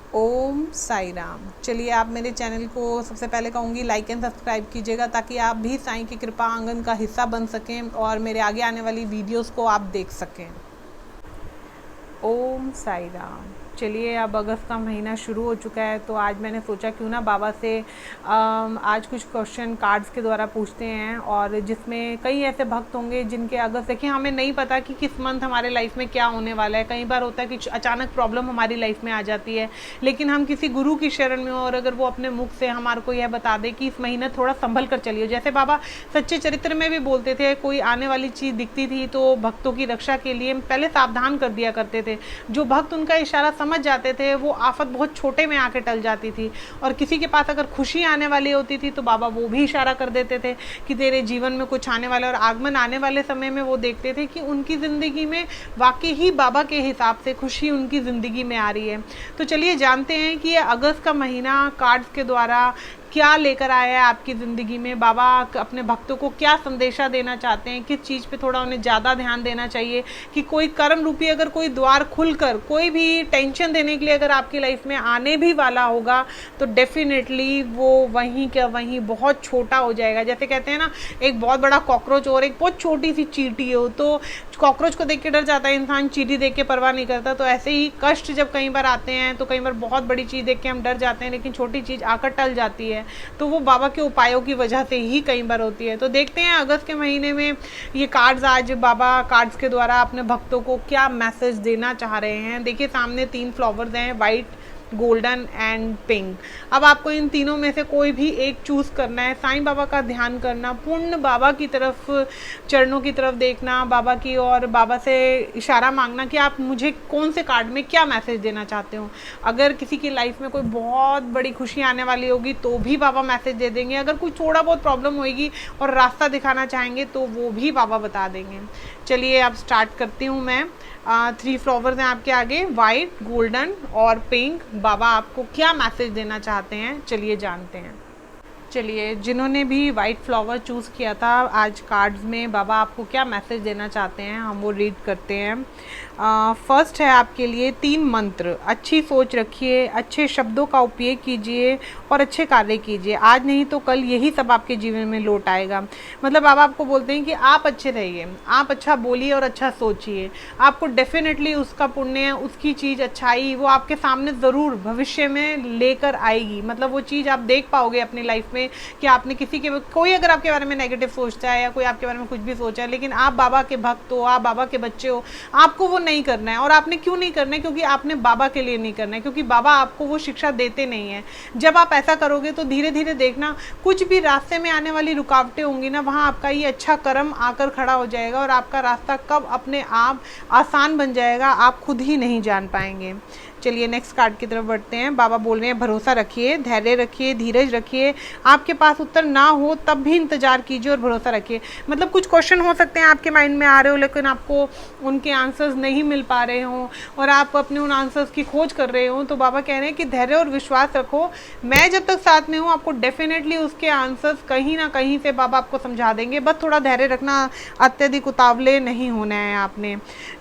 ओम साई राम। चलिए, आप मेरे चैनल को सबसे पहले कहूँगी लाइक एंड सब्सक्राइब कीजिएगा, ताकि आप भी साईं की कृपा आंगन का हिस्सा बन सकें और मेरे आगे आने वाली वीडियोस को आप देख सकें। ओम साई राम। चलिए, अब अगस्त का महीना शुरू हो चुका है, तो आज मैंने सोचा क्यों ना बाबा से आज कुछ क्वेश्चन कार्ड्स के द्वारा पूछते हैं, और जिसमें कई ऐसे भक्त होंगे जिनके अगस्त, देखिए हमें नहीं पता कि किस मंथ हमारे लाइफ में क्या होने वाला है। कई बार होता है कि अचानक प्रॉब्लम हमारी लाइफ में आ जाती है, लेकिन हम किसी गुरु की शरण में हो, और अगर वो अपने मुख से हमारे को यह बता दे कि इस महीने थोड़ा संभल कर चलिए। जैसे बाबा सच्चे चरित्र में भी बोलते थे, कोई आने वाली चीज़ दिखती थी तो भक्तों की रक्षा के लिए पहले सावधान कर दिया करते थे। जो भक्त उनका इशारा समझ जाते थे, वो आफत बहुत छोटे में आके टल जाती थी। और किसी के पास अगर खुशी आने वाली होती थी तो बाबा वो भी इशारा कर देते थे कि तेरे जीवन में कुछ आने वाला है। और आगमन आने वाले समय में वो देखते थे कि उनकी ज़िंदगी में वाकई ही बाबा के हिसाब से खुशी उनकी ज़िंदगी में आ रही है। तो चलिए जानते हैं कि ये अगस्त का महीना कार्ड्स के द्वारा क्या लेकर आया है आपकी ज़िंदगी में। बाबा अपने भक्तों को क्या संदेशा देना चाहते हैं, किस चीज़ पे थोड़ा उन्हें ज़्यादा ध्यान देना चाहिए, कि कोई कर्म रूपी अगर कोई द्वार खुलकर कोई भी टेंशन देने के लिए अगर आपकी लाइफ में आने भी वाला होगा, तो डेफिनेटली वो वहीं क्या वहीं बहुत छोटा हो जाएगा। जैसे कहते हैं ना, एक बहुत बड़ा कॉकरोच और एक बहुत छोटी सी चींटी हो, तो कॉकरोच को देख के डर जाता है इंसान, चींटी देख के परवाह नहीं करता। तो ऐसे ही कष्ट जब कई बार आते हैं तो कई बार बहुत बड़ी चीज़ देख के हम डर जाते हैं, लेकिन छोटी चीज़ आकर टल जाती है। तो वो बाबा के उपायों की वजह से ही कई बार होती है। तो देखते हैं अगस्त के महीने में ये कार्ड्स, आज बाबा कार्ड्स के द्वारा अपने भक्तों को क्या मैसेज देना चाह रहे हैं। देखिए सामने 3 फ्लावर्स हैं, वाइट, गोल्डन एंड पिंक। अब आपको इन तीनों में से कोई भी एक चूज़ करना है। साईं बाबा का ध्यान करना, पूर्ण बाबा की तरफ, चरणों की तरफ देखना बाबा की, और बाबा से इशारा मांगना कि आप मुझे कौन से कार्ड में क्या मैसेज देना चाहते हो। अगर किसी की लाइफ में कोई बहुत बड़ी खुशी आने वाली होगी तो भी बाबा मैसेज दे देंगे। अगर कोई थोड़ा बहुत प्रॉब्लम होगी और रास्ता दिखाना चाहेंगे तो वो भी बाबा बता देंगे। चलिए अब स्टार्ट करती हूँ मैं। 3 फ्लावर्स हैं आपके आगे, वाइट, गोल्डन और पिंक। बाबा आपको क्या मैसेज देना चाहते हैं, चलिए जानते हैं। चलिए, जिन्होंने भी वाइट फ्लावर चूज़ किया था, आज कार्ड्स में बाबा आपको क्या मैसेज देना चाहते हैं हम वो रीड करते हैं। फर्स्ट है आपके लिए 3 मंत्र। अच्छी सोच रखिए, अच्छे शब्दों का उपयोग कीजिए और अच्छे कार्य कीजिए। आज नहीं तो कल यही सब आपके जीवन में लौट आएगा। मतलब बाबा आपको बोलते हैं कि आप अच्छे रहिए, आप अच्छा बोलिए और अच्छा सोचिए। आपको डेफिनेटली उसका पुण्य, उसकी चीज़, अच्छाई वो आपके सामने ज़रूर भविष्य में लेकर आएगी। मतलब वो चीज़ आप देख पाओगे अपनी लाइफ में कि आपने किसी के, कोई अगर आपके बारे में नेगेटिव सोचता है या कोई आपके बारे में कुछ भी सोचा है, लेकिन आप बाबा के भक्त हो, आप बाबा के बच्चे हो, आपको वो नहीं करना है। और आपने क्यों नहीं करना है? क्योंकि आपने बाबा के लिए नहीं करना है, क्योंकि बाबा आपको वो शिक्षा देते नहीं है। जब आप ऐसा करोगे तो धीरे धीरे देखना, कुछ भी रास्ते में आने वाली रुकावटें होंगी ना, वहाँ आपका ये अच्छा कर्म आकर खड़ा हो जाएगा, और आपका रास्ता कब अपने आप आसान बन जाएगा आप खुद ही नहीं जान पाएंगे। चलिए नेक्स्ट कार्ड की तरफ बढ़ते हैं। बाबा बोल रहे हैं भरोसा रखिए, धैर्य रखिए, धीरज रखिए। आपके पास उत्तर ना हो तब भी इंतजार कीजिए और भरोसा रखिए। मतलब कुछ क्वेश्चन हो सकते हैं आपके माइंड में आ रहे हो, लेकिन आपको उनके आंसर्स नहीं मिल पा रहे हों और आप अपने उन आंसर्स की खोज कर रहे हो, तो बाबा कह रहे हैं कि धैर्य और विश्वास रखो। मैं जब तक साथ में हूँ आपको डेफिनेटली उसके आंसर्स कहीं ना कहीं से बाबा आपको समझा देंगे। बस थोड़ा धैर्य रखना, अत्यधिक उतावले नहीं होना है आपने।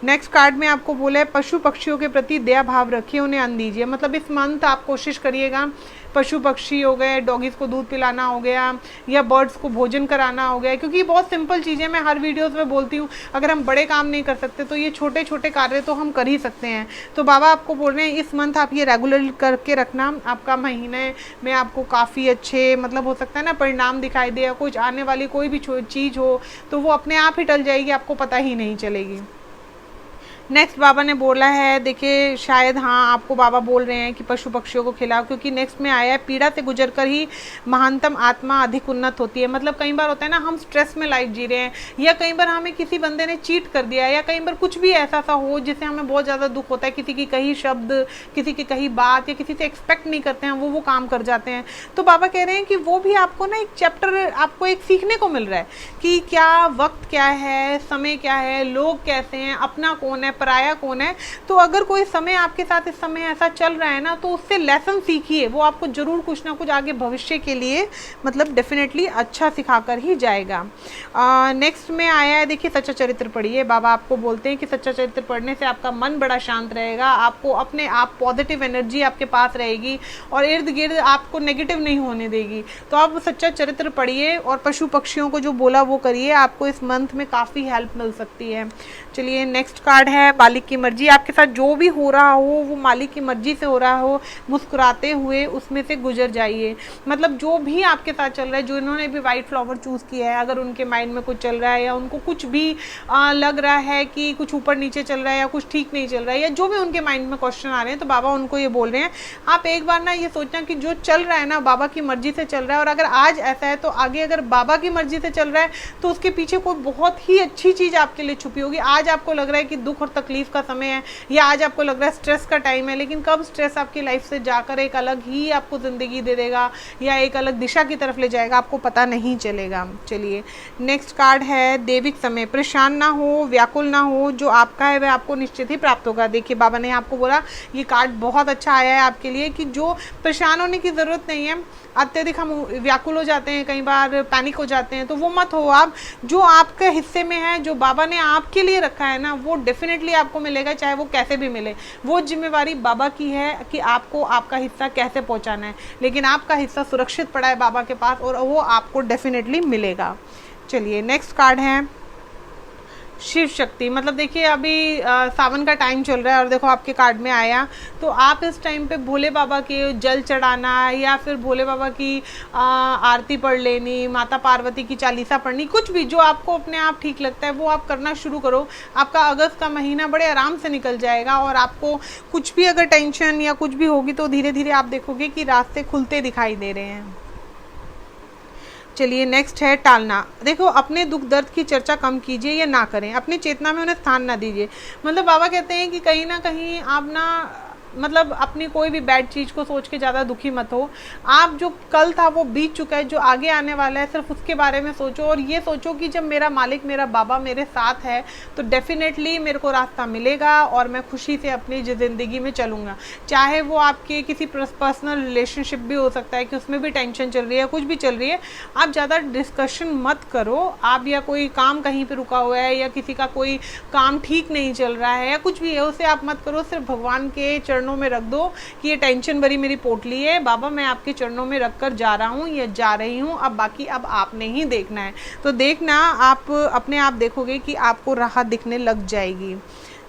नेक्स्ट कार्ड में आपको बोला है पशु पक्षियों के प्रति दया भाव रखिए, उन्हें अन्न दीजिए। मतलब इस मंथ आप कोशिश करिएगा, पशु पक्षी हो गए, डॉगीज को दूध पिलाना हो गया, या बर्ड्स को भोजन कराना हो गया, क्योंकि ये बहुत सिंपल चीज़ें मैं हर वीडियोस में बोलती हूँ। अगर हम बड़े काम नहीं कर सकते तो ये छोटे छोटे कार्य तो हम कर ही सकते हैं। तो बाबा आपको बोल रहे हैं इस मंथ आप ये रेगुलर करके रखना, आपका महीने में आपको काफ़ी अच्छे, मतलब हो सकता है ना, परिणाम दिखाई दे, या कुछ आने वाली कोई भी चीज़ हो तो वो अपने आप ही टल जाएगी, आपको पता ही नहीं चलेगी। नेक्स्ट बाबा ने बोला है, देखिए शायद हाँ आपको बाबा बोल रहे हैं कि पशु पक्षियों को खिलाओ, क्योंकि नेक्स्ट में आया है पीड़ा से गुजरकर ही महानतम आत्मा अधिक उन्नत होती है। मतलब कई बार होता है ना, हम स्ट्रेस में लाइफ जी रहे हैं, या कई बार हमें किसी बंदे ने चीट कर दिया है, या कई बार कुछ भी ऐसा सा हो जिससे हमें बहुत ज़्यादा दुख होता है, किसी की कही शब्द, किसी की कही बात, या किसी से एक्सपेक्ट नहीं करते हैं वो काम कर जाते हैं। तो बाबा कह रहे हैं कि वो भी आपको ना एक चैप्टर, आपको एक सीखने को मिल रहा है कि क्या वक्त क्या है, समय क्या है, लोग कैसे हैं, अपना कौन है, पराया कौन है। तो अगर कोई समय आपके साथ इस समय ऐसा चल रहा है ना, तो उससे लेसन सीखिए, वो आपको जरूर कुछ ना कुछ आगे भविष्य के लिए मतलब डेफिनेटली अच्छा सिखाकर ही जाएगा। नेक्स्ट में आया है, देखिए सच्चा चरित्र पढ़िए। बाबा आपको बोलते हैं कि सच्चा चरित्र पढ़ने से आपका मन बड़ा शांत रहेगा, आपको अपने आप पॉजिटिव एनर्जी आपके पास रहेगी और इर्द गिर्द आपको नेगेटिव नहीं होने देगी। तो आप सच्चा चरित्र पढ़िए और पशु पक्षियों को जो बोला वो करिए, आपको इस मंथ में काफ़ी हेल्प मिल सकती है। चलिए नेक्स्ट कार्ड है मालिक की मर्जी। आपके साथ जो भी हो रहा हो वो मालिक की मर्जी से हो रहा हो, मुस्कुराते हुए उसमें से गुजर जाइए। मतलब जो भी आपके साथ चल रहा है, जो इन्होंने भी वाइट फ्लावर चूज़ किया है, अगर उनके माइंड में कुछ चल रहा है या उनको कुछ भी लग रहा है कि कुछ ऊपर नीचे चल रहा है या कुछ ठीक नहीं चल रहा है या जो भी उनके माइंड में क्वेश्चन आ रहे हैं, तो बाबा उनको ये बोल रहे हैं आप एक बार ना ये सोचना कि जो चल रहा है ना बाबा की मर्जी से चल रहा है, और अगर आज ऐसा है तो आगे अगर बाबा की मर्जी से चल रहा है तो उसके पीछे कोई बहुत ही अच्छी चीज़ आपके लिए छुपी होगी। आज आपको लग रहा है कि दुख और तकलीफ का समय है या आज आपको लग रहा है स्ट्रेस का टाइम है, लेकिन कब स्ट्रेस आपकी लाइफ से जाकर एक अलग ही आपको ज़िंदगी दे देगा या एक अलग दिशा की तरफ ले जाएगा, आपको पता नहीं चलेगा। चलिए नेक्स्ट कार्ड है दैविक समय। परेशान ना हो, व्याकुल ना हो, जो आपका है वह आपको निश्चित ही प्राप्त होगा। देखिए बाबा ने आपको बोला, ये कार्ड बहुत अच्छा आया है आपके लिए कि जो परेशान होने की ज़रूरत नहीं है। अत्यधिक हम व्याकुल हो जाते हैं, कई बार पैनिक हो जाते हैं, तो वो मत हो आप। जो आपके हिस्से में है, जो बाबा ने आपके लिए रखा है ना, वो डेफिनेटली आपको मिलेगा, चाहे वो कैसे भी मिले। वो जिम्मेवारी बाबा की है कि आपको आपका हिस्सा कैसे पहुंचाना है, लेकिन आपका हिस्सा सुरक्षित पड़ा है बाबा के पास और वो आपको डेफिनेटली मिलेगा। चलिए नेक्स्ट कार्ड है शिव शक्ति। मतलब देखिए अभी सावन का टाइम चल रहा है और देखो आपके कार्ड में आया, तो आप इस टाइम पे भोले बाबा के जल चढ़ाना या फिर भोले बाबा की आरती पढ़ लेनी, माता पार्वती की चालीसा पढ़नी, कुछ भी जो आपको अपने आप ठीक लगता है वो आप करना शुरू करो। आपका अगस्त का महीना बड़े आराम से निकल जाएगा और आपको कुछ भी अगर टेंशन या कुछ भी होगी तो धीरे धीरे आप देखोगे कि रास्ते खुलते दिखाई दे रहे हैं। चलिए नेक्स्ट है टालना। देखो अपने दुख दर्द की चर्चा कम कीजिए या ना करें, अपनी चेतना में उन्हें स्थान ना दीजिए। मतलब बाबा कहते हैं कि कहीं ना कहीं आप ना मतलब अपनी कोई भी बैड चीज़ को सोच के ज़्यादा दुखी मत हो। आप जो कल था वो बीत चुका है, जो आगे आने वाला है सिर्फ उसके बारे में सोचो और ये सोचो कि जब मेरा मालिक मेरा बाबा मेरे साथ है तो डेफिनेटली मेरे को रास्ता मिलेगा और मैं खुशी से अपनी ज़िंदगी में चलूँगा। चाहे वो आपके किसी पर्सनल रिलेशनशिप भी हो सकता है कि उसमें भी टेंशन चल रही है, कुछ भी चल रही है, आप ज़्यादा डिस्कशन मत करो। आप या कोई काम कहीं पर रुका हुआ है या किसी का कोई काम ठीक नहीं चल रहा है या कुछ भी है, उसे आप मत करो। सिर्फ भगवान के चरणों में रख दो कि ये टेंशन भरी मेरी पोटली है, बाबा मैं आपके चरणों में रख कर जा रहा हूँ या जा रही हूँ, अब बाकी अब आपने ही देखना है। तो देखना आप अपने आप देखोगे कि आपको राहत दिखने लग जाएगी।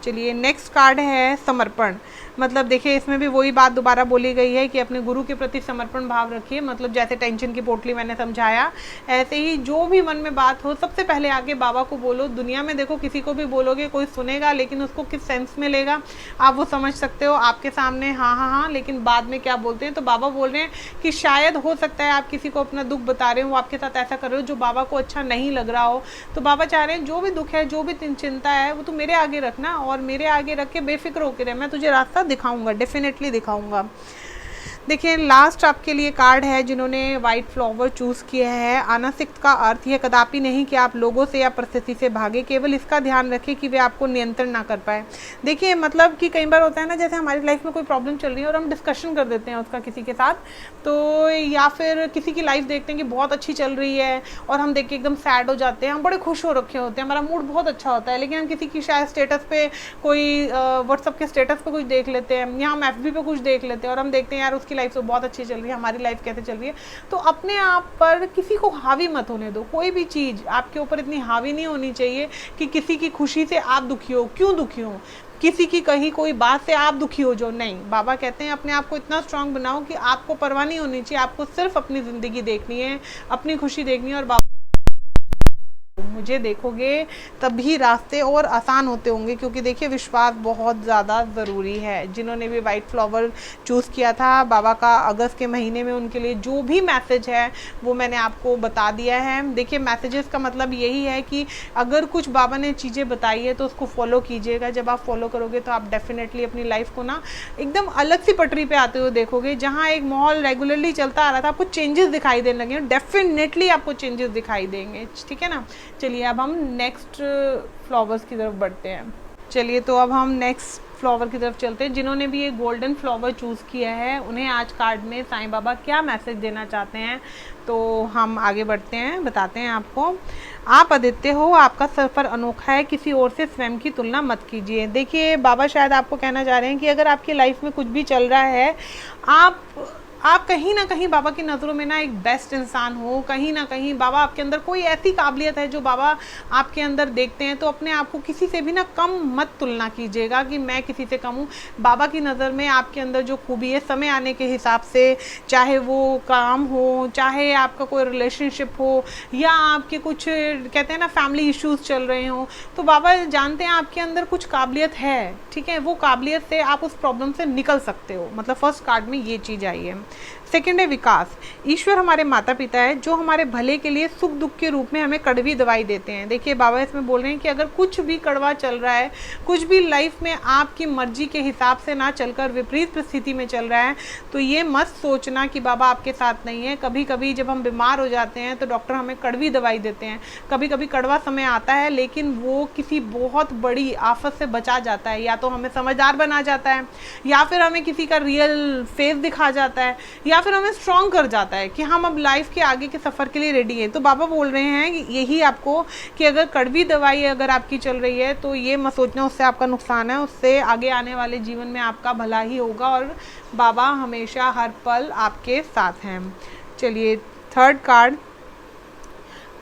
चलिए नेक्स्ट कार्ड है समर्पण। मतलब देखिए इसमें भी वही बात दोबारा बोली गई है कि अपने गुरु के प्रति समर्पण भाव रखिए। मतलब जैसे टेंशन की पोटली मैंने समझाया, ऐसे ही जो भी मन में बात हो सबसे पहले आगे बाबा को बोलो। दुनिया में देखो किसी को भी बोलोगे कोई सुनेगा, लेकिन उसको किस सेंस में लेगा आप वो समझ सकते हो। आपके सामने हाँ हाँ हाँ, लेकिन बाद में क्या बोलते हैं। तो बाबा बोल रहे हैं कि शायद हो सकता है आप किसी को अपना दुख बता रहे हो, वो आपके साथ ऐसा कर रहे हो जो बाबा को अच्छा नहीं लग रहा हो। तो बाबा चाह रहे हैं जो भी दुख है, जो भी चिंता है, वो तू मेरे आगे रखना और मेरे आगे रख के बेफिक्र होकर रहे, मैं तुझे रास्ता दिखाऊंगा, डेफिनेटली दिखाऊंगा। देखिए लास्ट आपके लिए कार्ड है जिन्होंने वाइट फ्लावर चूज़ किया है। अनासक्त का अर्थ यह कदापि नहीं कि आप लोगों से या परिस्थिति से भागे, केवल इसका ध्यान रखें कि वे आपको नियंत्रण ना कर पाए। देखिए मतलब कि कई बार होता है ना, जैसे हमारी लाइफ में कोई प्रॉब्लम चल रही है और हम डिस्कशन कर देते हैं उसका किसी के साथ, तो या फिर किसी की लाइफ देखते हैं कि बहुत अच्छी चल रही है और हम देख के एकदम सैड हो जाते हैं, हम बड़े खुश हो रखे होते हैं, हमारा मूड बहुत अच्छा होता है, लेकिन हम किसी की शायद स्टेटस पे कोई व्हाट्सअप के स्टेटस पे कुछ देख लेते हैं या हम FB पे कुछ देख लेते हैं और हम देखते हैं यार उसकी लाइफ तो बहुत अच्छी चल रही है, हमारी लाइफ कैसे चल रही है। तो अपने आप पर किसी को हावी मत होने दो। कोई भी चीज़ आपके ऊपर इतनी हावी नहीं होनी चाहिए कि किसी की खुशी से आप दुखी हो। क्यों दुखी हो? किसी की कही कोई बात से आप दुखी हो जो नहीं। बाबा कहते हैं अपने आप को इतना स्ट्रांग बनाओ कि आपको परवाह नहीं होनी चाहिए, आपको सिर्फ अपनी ज़िंदगी देखनी है, अपनी खुशी देखनी है और बाबा मुझे देखोगे तभी रास्ते और आसान होते होंगे। क्योंकि देखिए विश्वास बहुत ज़्यादा ज़रूरी है। जिन्होंने भी वाइट फ्लावर चूज़ किया था बाबा का अगस्त के महीने में, उनके लिए जो भी मैसेज है वो मैंने आपको बता दिया है। देखिए मैसेजेस का मतलब यही है कि अगर कुछ बाबा ने चीज़ें बताई है तो उसको फॉलो कीजिएगा। जब आप फॉलो करोगे तो आप डेफिनेटली अपनी लाइफ को ना एकदम अलग सी पटरी पे आते हुए देखोगे। जहाँ एक माहौल रेगुलरली चलता आ रहा था, आपको चेंजेस दिखाई देने लगे, डेफिनेटली आपको चेंजेस दिखाई देंगे। ठीक है ना। चलिए अब हम नेक्स्ट फ्लावर्स की तरफ बढ़ते हैं। चलिए तो अब हम नेक्स्ट फ्लावर की तरफ चलते हैं। जिन्होंने भी ये गोल्डन फ्लावर चूज़ किया है उन्हें आज कार्ड में साईं बाबा क्या मैसेज देना चाहते हैं, तो हम आगे बढ़ते हैं, बताते हैं आपको। आप अद्वितीय हो, आपका सफ़र अनोखा है, किसी और से स्वयं की तुलना मत कीजिए। देखिए बाबा शायद आपको कहना चाह रहे हैं कि अगर आपकी लाइफ में कुछ भी चल रहा है, आप कहीं ना कहीं बाबा की नज़रों में ना एक बेस्ट इंसान हो, कहीं ना कहीं बाबा आपके अंदर कोई ऐसी काबिलियत है जो बाबा आपके अंदर देखते हैं, तो अपने आप को किसी से भी ना कम मत तुलना कीजिएगा कि मैं किसी से कम हूँ। बाबा की नज़र में आपके अंदर जो खूबी है, समय आने के हिसाब से, चाहे वो काम हो, चाहे आपका कोई रिलेशनशिप हो, या आपके कुछ कहते हैं ना फैमिली इश्यूज़ चल रहे हों, तो बाबा जानते हैं आपके अंदर कुछ काबिलियत है, ठीक है, वो काबिलियत से आप उस प्रॉब्लम से निकल सकते हो। मतलब फर्स्ट कार्ड में ये चीज़ आई है। सेकेंड है विकास। ईश्वर हमारे माता पिता है जो हमारे भले के लिए सुख दुख के रूप में हमें कड़वी दवाई देते हैं। देखिए बाबा इसमें बोल रहे हैं कि अगर कुछ भी कड़वा चल रहा है, कुछ भी लाइफ में आपकी मर्जी के हिसाब से ना चलकर विपरीत परिस्थिति में चल रहा है, तो ये मत सोचना कि बाबा आपके साथ नहीं है। कभी कभी जब हम बीमार हो जाते हैं तो डॉक्टर हमें कड़वी दवाई देते हैं, कभी कभी कड़वा समय आता है, लेकिन वो किसी बहुत बड़ी आफत से बचा जाता है। या तो हमें समझदार बना जाता है, या फिर हमें किसी का रियल फेस दिखा जाता है, या फिर हमें स्ट्रॉन्ग कर जाता है कि हम अब लाइफ के आगे के सफ़र के लिए रेडी हैं। तो बाबा बोल रहे हैं यही आपको कि अगर कड़वी दवाई अगर आपकी चल रही है तो ये मत सोचना उससे आपका नुकसान है, उससे आगे आने वाले जीवन में आपका भला ही होगा और बाबा हमेशा हर पल आपके साथ हैं। चलिए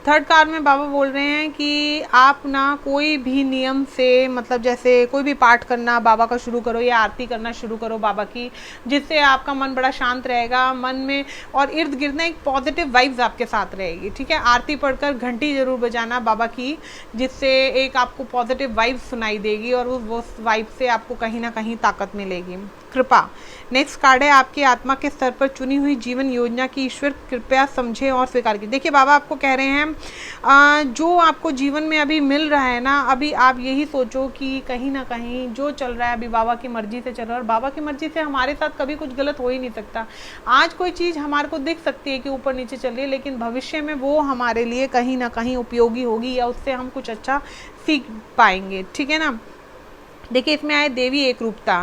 थर्ड कार्ड में बाबा बोल रहे हैं कि आप ना कोई भी नियम से, मतलब जैसे कोई भी पाठ करना बाबा का शुरू करो या आरती करना शुरू करो बाबा की, जिससे आपका मन बड़ा शांत रहेगा, मन में और इर्द गिर्द ना एक पॉजिटिव वाइब्स आपके साथ रहेगी, ठीक है। आरती पढ़कर घंटी जरूर बजाना बाबा की, जिससे एक आपको पॉजिटिव वाइब्स सुनाई देगी और उस वाइब से आपको कहीं ना कहीं ताकत मिलेगी। कृपा। नेक्स्ट कार्ड है आपकी आत्मा के स्तर पर चुनी हुई जीवन योजना की ईश्वर कृपया समझे और स्वीकार कीजिए। देखिए बाबा आपको कह रहे हैं जो आपको जीवन में अभी मिल रहा है ना, अभी आप यही सोचो कि कहीं ना कहीं जो चल रहा है अभी बाबा की मर्जी से चल रहा है, और बाबा की मर्जी से हमारे साथ कभी कुछ गलत हो ही नहीं सकता। आज कोई चीज़ हमारे को दिख सकती है कि ऊपर नीचे चल रही है, लेकिन भविष्य में वो हमारे लिए कहीं ना कहीं उपयोगी होगी या उससे हम कुछ अच्छा सीख पाएंगे, ठीक है ना। देखिए इसमें आए देवी एक रूपता।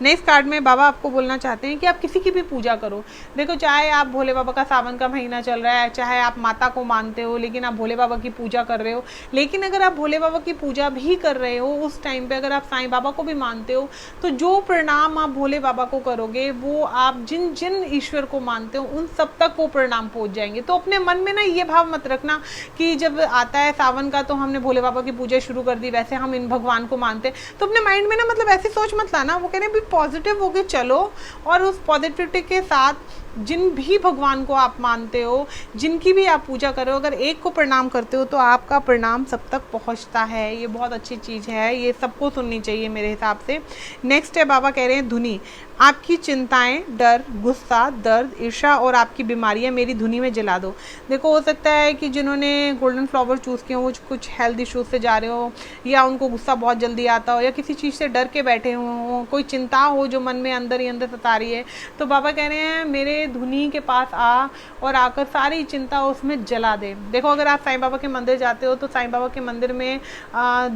नेक्स्ट कार्ड में बाबा आपको बोलना चाहते हैं कि आप किसी की भी पूजा करो। देखो चाहे आप भोले बाबा का सावन का महीना चल रहा है, चाहे आप माता को मानते हो लेकिन आप भोले बाबा की पूजा कर रहे हो, लेकिन अगर आप भोले बाबा की पूजा भी कर रहे हो उस टाइम पे अगर आप साईं बाबा को भी मानते हो, तो जो प्रणाम आप भोले बाबा को करोगे वो आप जिन जिन ईश्वर को मानते हो उन सब तक वो प्रणाम पहुँच जाएंगे। तो अपने मन में ना ये भाव मत रखना कि जब आता है सावन का तो हमने भोले बाबा की पूजा शुरू कर दी, वैसे हम इन भगवान को मानते हैं, तो अपने माइंड में ना मतलब ऐसी सोच मत लाना। वो कह रहे हैं भी पॉजिटिव होके चलो और उस पॉजिटिविटी के साथ जिन भी भगवान को आप मानते हो, जिनकी भी आप पूजा करो, अगर एक को प्रणाम करते हो तो आपका प्रणाम सब तक पहुंचता है। ये बहुत अच्छी चीज़ है, ये सबको सुननी चाहिए मेरे हिसाब से। नेक्स्ट है बाबा कह रहे हैं धुनी। आपकी चिंताएं, डर, गुस्सा, दर्द, ईर्ष्या और आपकी बीमारियां मेरी धुनी में जला दो। देखो हो सकता है कि जिन्होंने गोल्डन फ्लावर चूज़ किए हो वो कुछ हेल्थ इश्यूज से जा रहे हो, या उनको गुस्सा बहुत जल्दी आता हो, या किसी चीज़ से डर के बैठे हो, कोई चिंता हो जो मन में अंदर ही अंदर सता रही है, तो बाबा कह रहे हैं मेरे धुनी के पास आ और आकर सारी चिंता उसमें जला दे। देखो अगर आप साईं बाबा के मंदिर जाते हो तो साईं बाबा के मंदिर में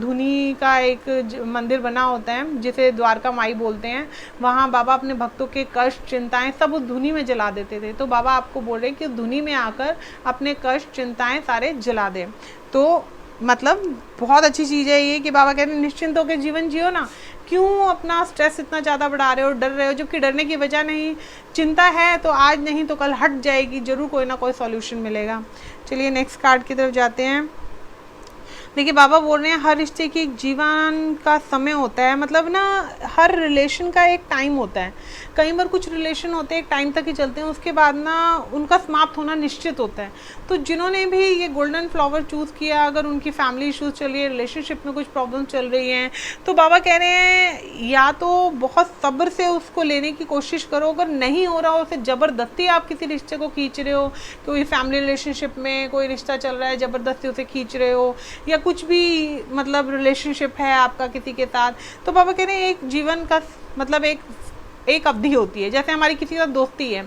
धुनी का एक मंदिर बना होता है जिसे द्वारका माई बोलते हैं। वहाँ बाबा अपने भक्तों के कष्ट, चिंताएं सब उस धुनी में जला देते थे। तो बाबा आपको बोल रहे हैं कि धुनी में आकर अपने कष्ट, चिंताएं सारे जला दे। तो मतलब बहुत अच्छी चीज़ है ये कि बाबा कहते हैं निश्चिंत होकर जीवन जियो ना। क्यों अपना स्ट्रेस इतना ज़्यादा बढ़ा रहे हो, डर रहे हो, जबकि डरने की वजह नहीं। चिंता है तो आज नहीं तो कल हट जाएगी, जरूर कोई ना कोई सॉल्यूशन मिलेगा। चलिए नेक्स्ट कार्ड की तरफ जाते हैं। देखिए बाबा बोल रहे हैं हर रिश्ते की जीवन का समय होता है, मतलब ना हर रिलेशन का एक टाइम होता है। कई बार कुछ रिलेशन होते हैं एक टाइम तक ही चलते हैं, उसके बाद ना उनका समाप्त होना निश्चित होता है। तो जिन्होंने भी ये गोल्डन फ्लावर चूज़ किया, अगर उनकी फैमिली इश्यूज चल रही है, रिलेशनशिप में कुछ प्रॉब्लम चल रही हैं, तो बाबा कह रहे हैं या तो बहुत सब्र से उसको लेने की कोशिश करो, अगर नहीं हो रहा हो उसे ज़बरदस्ती आप किसी रिश्ते को खींच रहे हो, कोई फैमिली रिलेशनशिप में कोई रिश्ता चल रहा है ज़बरदस्ती उसे खींच रहे हो, या कुछ भी मतलब रिलेशनशिप है आपका किसी के साथ, तो बाबा कह रहे हैं एक जीवन का मतलब एक अवधि होती है। जैसे हमारी किसी का दोस्ती है,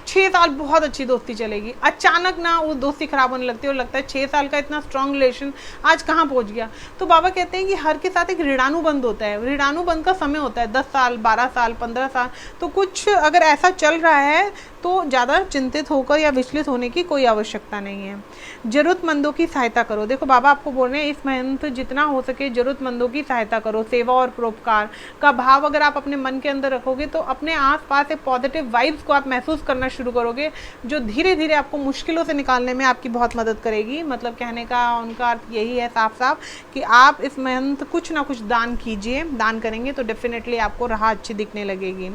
6 साल बहुत अच्छी दोस्ती चलेगी, अचानक ना वो दोस्ती खराब होने लगती है और लगता है 6 साल का इतना स्ट्रांग रिलेशन आज कहाँ पहुँच गया। तो बाबा कहते हैं कि हर के साथ एक ऋणानुबंध होता है, ऋणानुबंध का समय होता है 10 साल, 12 साल, 15 साल। तो कुछ अगर ऐसा चल रहा है तो ज़्यादा चिंतित होकर या विचलित होने की कोई आवश्यकता नहीं है। ज़रूरतमंदों की सहायता करो। देखो बाबा आपको बोल रहे हैं इस मंथ जितना हो सके ज़रूरतमंदों की सहायता करो। सेवा और परोपकार का भाव अगर आप अपने मन के अंदर रखोगे तो अपने आसपास एक पॉजिटिव वाइब्स को आप महसूस करना शुरू करोगे, जो धीरे धीरे आपको मुश्किलों से निकालने में आपकी बहुत मदद करेगी। मतलब कहने का उनका अर्थ यही है साफ साफ कि आप इस मंथ कुछ ना कुछ दान कीजिए, दान करेंगे तो डेफिनेटली आपको राह अच्छी दिखने लगेगी।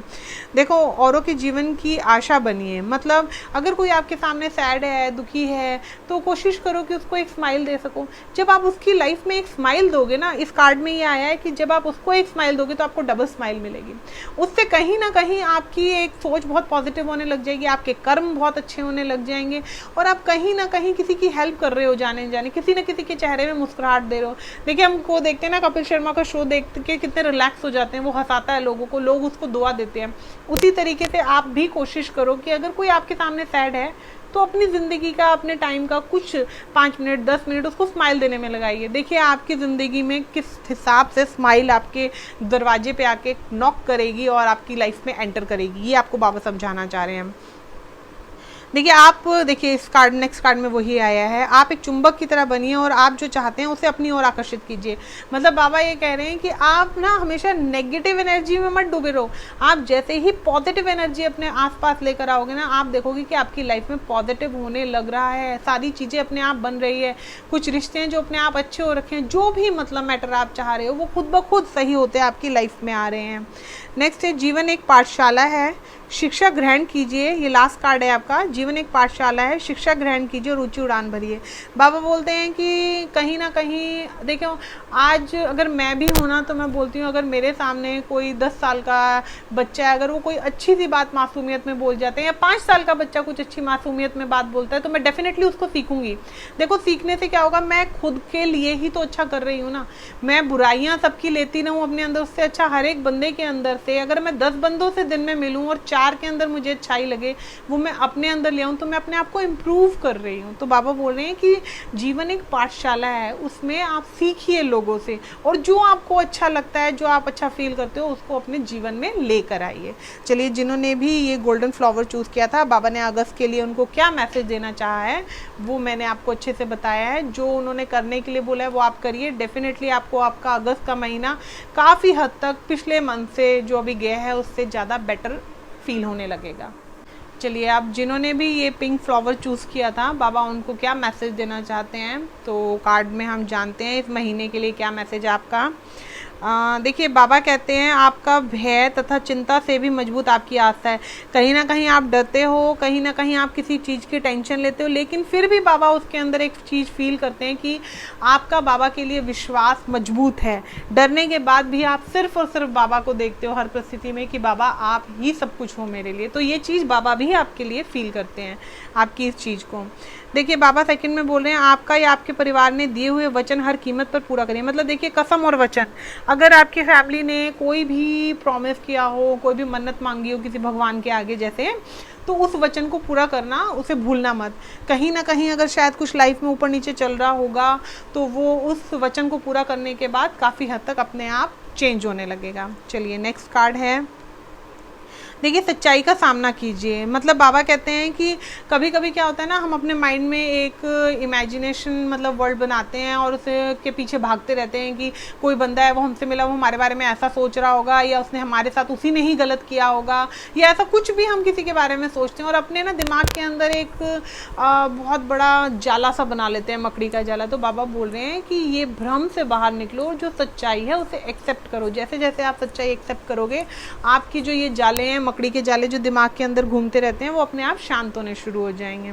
देखो औरों के जीवन की आशा बनिए। मतलब अगर कोई आपके सामने सैड है, दुखी है, तो कोशिश करो कि उसको एक स्माइल दे सको। जब आप उसकी लाइफ में एक स्माइल दोगे ना, इस कार्ड में ये आया है कि जब आप उसको एक स्माइल दोगे तो आपको डबल स्माइल मिलेगी। उससे कहीं ना कहीं आपकी एक सोच बहुत पॉजिटिव होने लग जाएगी, आपके कर्म बहुत अच्छे होने लग जाएंगे और आप कहीं ना कहीं किसी की हेल्प कर रहे हो, जाने किसी न किसी के चेहरे में मुस्कुराहट दे रहे हो। देखिए हमको देखते हैं ना कपिल शर्मा का शो देख के कितने रिलैक्स हो जाते हैं, वो हंसाता है लोगों को, लोग उसको दुआ देते हैं। उसी तरीके से आप भी कोशिश करो कि अगर कोई आपके सामने सैड है तो अपनी ज़िंदगी का, अपने टाइम का कुछ 5 मिनट 10 मिनट उसको स्माइल देने में लगाइए। देखिए आपकी ज़िंदगी में किस हिसाब से स्माइल आपके दरवाजे पे आके नॉक करेगी और आपकी लाइफ में एंटर करेगी, ये आपको बाबा समझाना चाह रहे हैं। देखिए आप देखिए इस कार्ड, नेक्स्ट कार्ड में वही आया है, आप एक चुंबक की तरह बनिए और आप जो चाहते हैं उसे अपनी ओर आकर्षित कीजिए। मतलब बाबा ये कह रहे हैं कि आप ना हमेशा नेगेटिव एनर्जी में मत डूबे रहो। आप जैसे ही पॉजिटिव एनर्जी अपने आसपास लेकर आओगे ना, आप देखोगे कि आपकी लाइफ में पॉजिटिव होने लग रहा है, सारी चीज़ें अपने आप बन रही है, कुछ रिश्ते हैं जो अपने आप अच्छे हो रखे हैं, जो भी मतलब मैटर आप चाह रहे हो वो खुद ब खुद सही होते हैं, आपकी लाइफ में आ रहे हैं। नेक्स्ट है जीवन एक पाठशाला है, शिक्षा ग्रहण कीजिए। ये लास्ट कार्ड है आपका, जीवन एक पाठशाला है, शिक्षा ग्रहण कीजिए और ऊंची उड़ान भरिए। बाबा बोलते हैं कि कहीं ना कहीं देखो आज अगर मैं भी हूँ ना तो मैं बोलती हूँ अगर मेरे सामने कोई 10 साल का बच्चा है, अगर वो कोई अच्छी सी बात मासूमियत में बोल जाते हैं, या 5 साल का बच्चा कुछ अच्छी मासूमियत में बात बोलता है, तो मैं डेफिनेटली उसको सीखूंगी। देखो सीखने से क्या होगा, मैं खुद के लिए ही तो अच्छा कर रही हूँ ना, मैं बुराइयाँ सबकी लेती ना हूँ अपने अंदर, उससे अच्छा हर एक बंदे के अंदर से अगर मैं 10 बंदों से दिन में मिलूँ और 4 के अंदर मुझे अच्छाई लगे, वो मैं अपने अंदर ले आऊँ, तो मैं अपने आप को इम्प्रूव कर रही हूँ। तो बाबा बोल रहे हैं कि जीवन एक पाठशाला है, उसमें आप सीखिए लोगों से और जो आपको अच्छा लगता है, जो आप अच्छा फील करते हो, उसको अपने जीवन में लेकर आइए। चलिए जिन्होंने भी ये गोल्डन फ्लावर चूज़ किया था, बाबा ने अगस्त के लिए उनको क्या मैसेज देना चाहा है वो मैंने आपको अच्छे से बताया है। जो उन्होंने करने के लिए बोला है वो आप करिए, डेफिनेटली आपको आपका अगस्त का महीना काफ़ी हद तक पिछले मंथ से जो अभी गया है उससे ज़्यादा बेटर फील होने लगेगा। चलिए आप जिन्होंने भी ये पिंक फ्लावर चूज़ किया था, बाबा उनको क्या मैसेज देना चाहते हैं तो कार्ड में हम जानते हैं इस महीने के लिए क्या मैसेज है आपका। देखिए बाबा कहते हैं आपका भय तथा चिंता से भी मजबूत आपकी आस्था है। कहीं ना कहीं आप डरते हो, कहीं ना कहीं आप किसी चीज़ की टेंशन लेते हो, लेकिन फिर भी बाबा उसके अंदर एक चीज़ फील करते हैं कि आपका बाबा के लिए विश्वास मजबूत है। डरने के बाद भी आप सिर्फ और सिर्फ बाबा को देखते हो हर परिस्थिति में कि बाबा आप ही सब कुछ हो मेरे लिए। तो ये चीज़ बाबा भी आपके लिए फील करते हैं, आपकी इस चीज़ को। देखिए बाबा सेकंड में बोल रहे हैं आपका या आपके परिवार ने दिए हुए वचन हर कीमत पर पूरा करिए। मतलब देखिए कसम और वचन, अगर आपकी फैमिली ने कोई भी प्रॉमिस किया हो, कोई भी मन्नत मांगी हो किसी भगवान के आगे जैसे, तो उस वचन को पूरा करना, उसे भूलना मत। कहीं ना कहीं अगर शायद कुछ लाइफ में ऊपर नीचे चल रहा होगा तो वो उस वचन को पूरा करने के बाद काफ़ी हद तक अपने आप चेंज होने लगेगा। चलिए नेक्स्ट कार्ड है, देखिए सच्चाई का सामना कीजिए। मतलब बाबा कहते हैं कि कभी कभी क्या होता है ना, हम अपने माइंड में एक इमेजिनेशन मतलब वर्ल्ड बनाते हैं और उसे के पीछे भागते रहते हैं कि कोई बंदा है वो हमसे मिला, वो हमारे बारे में ऐसा सोच रहा होगा, या उसने हमारे साथ उसी ने ही गलत किया होगा, या ऐसा कुछ भी हम किसी के बारे में सोचते हैं और अपने ना दिमाग के अंदर एक बहुत बड़ा जाला सा बना लेते हैं, मकड़ी का जाला। तो बाबा बोल रहे हैं कि ये भ्रम से बाहर निकलो और जो सच्चाई है उसे एक्सेप्ट करो। जैसे जैसे आप सच्चाई एक्सेप्ट करोगे, आपकी जो ये जाले हैं, मकड़ी के जाले जो दिमाग के अंदर घूमते रहते हैं, वो अपने आप शांत होने शुरू हो जाएंगे।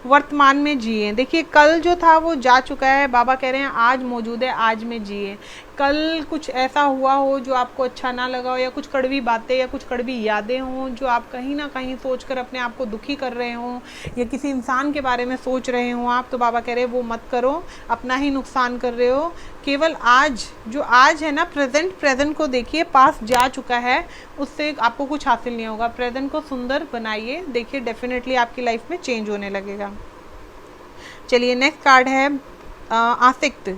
वर्तमान में जिए। देखिए कल जो था वो जा चुका है, बाबा कह रहे हैं आज मौजूद है, आज में जिए। कल कुछ ऐसा हुआ हो जो आपको अच्छा ना लगा हो, या कुछ कड़वी बातें या कुछ कड़वी यादें हों जो आप कहीं ना कहीं सोचकर अपने आप को दुखी कर रहे हों, या किसी इंसान के बारे में सोच रहे हों आप, तो बाबा कह रहे हैं वो मत करो, अपना ही नुकसान कर रहे हो। केवल आज, जो आज है ना प्रेजेंट को देखिए, पास जा चुका है, उससे आपको कुछ हासिल नहीं होगा। प्रेजेंट को सुंदर बनाइए, देखिए डेफिनेटली आपकी लाइफ में चेंज होने लगेगा। चलिए नेक्स्ट कार्ड है आसक्त।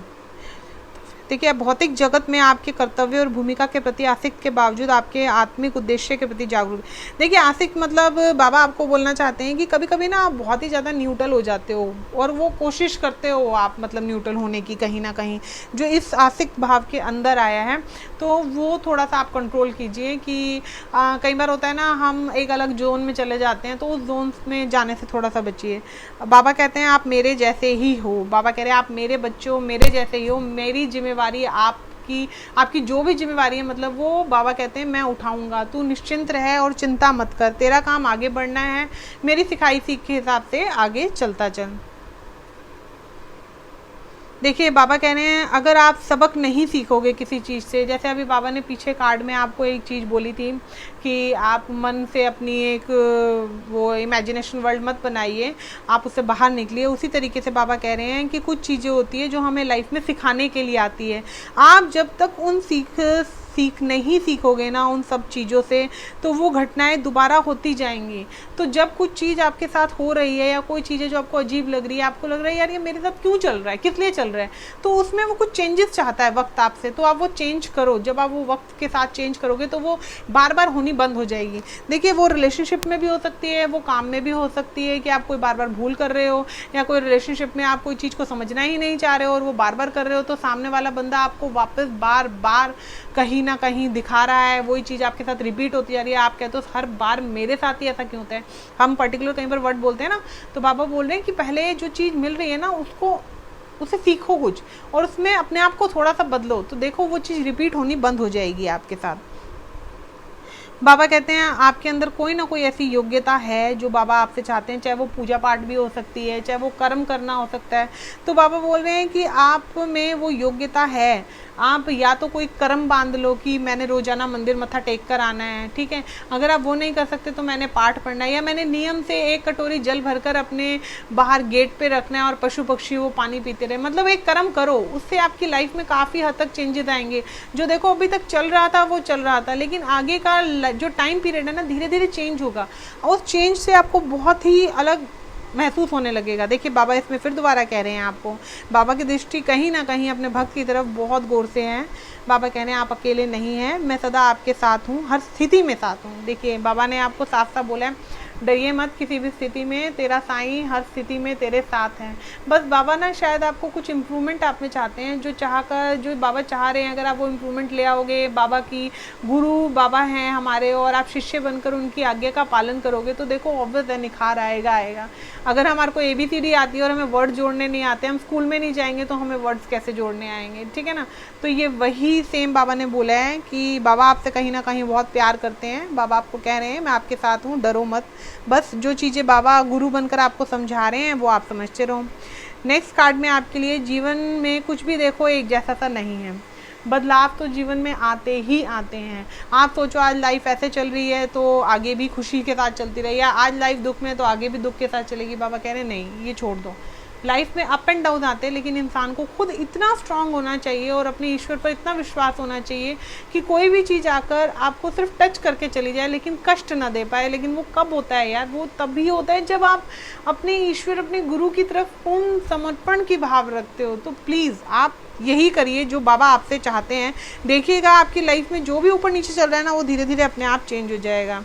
देखिए भौतिक जगत में आपके कर्तव्य और भूमिका के प्रति आसक्त के बावजूद आपके आत्मिक उद्देश्य के प्रति जागरूक। देखिए आसक्त मतलब बाबा आपको बोलना चाहते हैं कि कभी कभी ना आप बहुत ही ज़्यादा न्यूट्रल हो जाते हो, और वो कोशिश करते हो आप मतलब न्यूट्रल होने की, कहीं ना कहीं जो इस आसक्त भाव के अंदर आया है, तो वो थोड़ा सा आप कंट्रोल कीजिए कि कई बार होता है ना हम एक अलग जोन में चले जाते हैं, तो उस जोन में जाने से थोड़ा सा बचिए। बाबा कहते हैं आप मेरे जैसे ही हो, बाबा कह रहे हैं आप मेरे बच्चे हो, मेरे जैसे ही हो, मेरी जिम्मेवारी आपकी जो भी जिम्मेवारी है, मतलब वो बाबा कहते हैं मैं उठाऊंगा, तू निश्चिंत रहे और चिंता मत कर, तेरा काम आगे बढ़ना है, मेरी सिखाई सीख के हिसाब से आगे चलता चल। देखिए बाबा कह रहे हैं अगर आप सबक नहीं सीखोगे किसी चीज़ से, जैसे अभी बाबा ने पीछे कार्ड में आपको एक चीज़ बोली थी कि आप मन से अपनी एक वो इमेजिनेशन वर्ल्ड मत बनाइए, आप उससे बाहर निकलिए, उसी तरीके से बाबा कह रहे हैं कि कुछ चीज़ें होती है जो हमें लाइफ में सिखाने के लिए आती है, आप जब तक उन सीख नहीं सीखोगे ना उन सब चीज़ों से, तो वो घटनाएं दोबारा होती जाएंगी। तो जब कुछ चीज़ आपके साथ हो रही है, या कोई चीज़ें जो आपको अजीब लग रही है, आपको लग रहा है यार ये मेरे साथ क्यों चल रहा है, किस लिए चल रहा है, तो उसमें वो कुछ चेंजेस चाहता है वक्त आपसे, तो आप वो चेंज करो। जब आप वो वक्त के साथ चेंज करोगे तो वो बार बार होनी बंद हो जाएगी। देखिए वो रिलेशनशिप में भी हो सकती है, वो काम में भी हो सकती है कि आप कोई बार बार भूल कर रहे हो, या कोई रिलेशनशिप में आप कोई चीज़ को समझना ही नहीं चाह रहे हो और वो बार बार कर रहे हो, तो सामने वाला बंदा आपको वापस बार बार कहीं ना कहीं दिखा रहा है, वही चीज़ आपके साथ रिपीट होती जा रही है। आप कहते हो हर बार मेरे साथ ही ऐसा क्यों होता है, हम पर्टिकुलर कहीं पर वर्ड बोलते हैं ना, तो बाबा बोल रहे हैं कि पहले जो चीज़ मिल रही है ना उसे सीखो कुछ, और उसमें अपने आप को थोड़ा सा बदलो, तो देखो वो चीज़ रिपीट होनी बंद हो जाएगी आपके साथ। बाबा कहते हैं आपके अंदर कोई ना कोई ऐसी योग्यता है जो बाबा आपसे चाहते हैं, चाहे वो पूजा पाठ भी हो सकती है, चाहे वो कर्म करना हो सकता है, तो बाबा बोल रहे हैं कि आप में वो योग्यता है। आप या तो कोई कर्म बांध लो कि मैंने रोजाना मंदिर मत्था टेक कर आना है, ठीक है, अगर आप वो नहीं कर सकते तो मैंने पाठ पढ़ना है, या मैंने नियम से 1 कटोरी जल भरकर अपने बाहर गेट पे रखना है और पशु पक्षी वो पानी पीते रहे। मतलब एक कर्म करो, उससे आपकी लाइफ में काफ़ी हद तक चेंजेस आएंगे। जो देखो अभी तक चल रहा था वो चल रहा था, लेकिन आगे का जो टाइम पीरियड है ना धीरे धीरे चेंज होगा, और उस चेंज से आपको बहुत ही अलग महसूस होने लगेगा। देखिए बाबा इसमें फिर दोबारा कह रहे हैं आपको, बाबा की दृष्टि कहीं ना कहीं अपने भक्त की तरफ बहुत गौर से है। बाबा कह रहे हैं आप अकेले नहीं हैं, मैं सदा आपके साथ हूँ, हर स्थिति में साथ हूँ। देखिए बाबा ने आपको साफ साफ बोला है डरिए मत किसी भी स्थिति में, तेरा साईं हर स्थिति में तेरे साथ हैं। बस बाबा ना शायद आपको कुछ इम्प्रूवमेंट आप में चाहते हैं, जो बाबा चाह रहे हैं, अगर आप वो इम्प्रूवमेंट ले आओगे, बाबा की गुरु बाबा हैं हमारे, और आप शिष्य बनकर उनकी आज्ञा का पालन करोगे, तो देखो ऑब्वियस है निखार आएगा। अगर हमारे को ABCD आती है और हमें वर्ड जोड़ने नहीं आते, हम स्कूल में नहीं जाएंगे तो हमें वर्ड्स कैसे जोड़ने आएंगे, ठीक है ना। तो ये वही सेम बाबा ने बोला है कि बाबा आपसे कहीं ना कहीं बहुत प्यार करते हैं। बाबा आपको कह रहे हैं मैं आपके साथ हूँ, डरो मत। बस जो चीज़ें बाबा गुरु बनकर आपको समझा रहे हैं वो आप समझते रहो। नेक्स्ट कार्ड में आपके लिए जीवन में कुछ भी देखो एक जैसा सा नहीं है, बदलाव तो जीवन में आते ही आते हैं। आप सोचो आज लाइफ ऐसे चल रही है तो आगे भी खुशी के साथ चलती रही, या आज लाइफ दुख में तो आगे भी दुख के साथ चलेगी। बाबा कह रहे हैं नहीं, ये छोड़ दो। लाइफ में अप एंड डाउन आते हैं, लेकिन इंसान को खुद इतना स्ट्रांग होना चाहिए और अपने ईश्वर पर इतना विश्वास होना चाहिए कि कोई भी चीज़ आकर आपको सिर्फ टच करके चली जाए लेकिन कष्ट ना दे पाए। लेकिन वो कब होता है यार, वो तभी होता है जब आप अपने ईश्वर, अपने गुरु की तरफ पूर्ण समर्पण की भाव रखते हो। तो प्लीज़ आप यही करिए जो बाबा आपसे चाहते हैं। देखिएगा आपकी लाइफ में जो भी ऊपर नीचे चल रहा है ना, वो धीरे धीरे अपने आप चेंज हो जाएगा।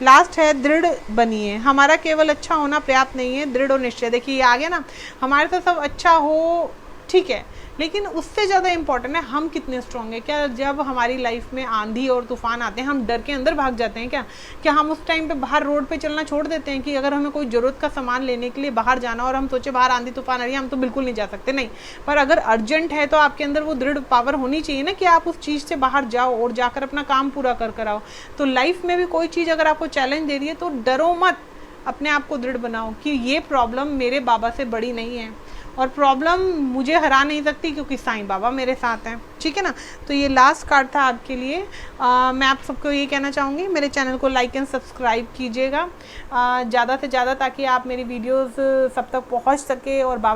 लास्ट है दृढ़ बनिए। हमारा केवल अच्छा होना पर्याप्त नहीं है, दृढ़ और निश्चय। देखिए ये आ गया ना, हमारे साथ सब अच्छा हो ठीक है, लेकिन उससे ज़्यादा इम्पॉर्टेंट है हम कितने स्ट्रांग हैं। क्या जब हमारी लाइफ में आंधी और तूफान आते हैं हम डर के अंदर भाग जाते हैं? क्या हम उस टाइम पे बाहर रोड पे चलना छोड़ देते हैं कि अगर हमें कोई ज़रूरत का सामान लेने के लिए बाहर जाना और हम सोचे बाहर आंधी तूफान आ रही है, हम तो बिल्कुल नहीं जा सकते? नहीं, पर अगर अर्जेंट है तो आपके अंदर वो दृढ़ पावर होनी चाहिए ना कि आप उस चीज़ से बाहर जाओ और जाकर अपना काम पूरा कर आओ। तो लाइफ में भी कोई चीज़ अगर आपको चैलेंज दे रही है तो डरो मत, अपने आप को दृढ़ बनाओ कि ये प्रॉब्लम मेरे बाबा से बड़ी नहीं है और प्रॉब्लम मुझे हरा नहीं सकती क्योंकि साईं बाबा मेरे साथ हैं। ठीक है ना। तो ये लास्ट कार्ड था आपके लिए। मैं आप सबको ये कहना चाहूँगी, मेरे चैनल को लाइक एंड सब्सक्राइब कीजिएगा ज़्यादा से ज़्यादा, ताकि आप मेरी वीडियोस सब तक पहुँच सके और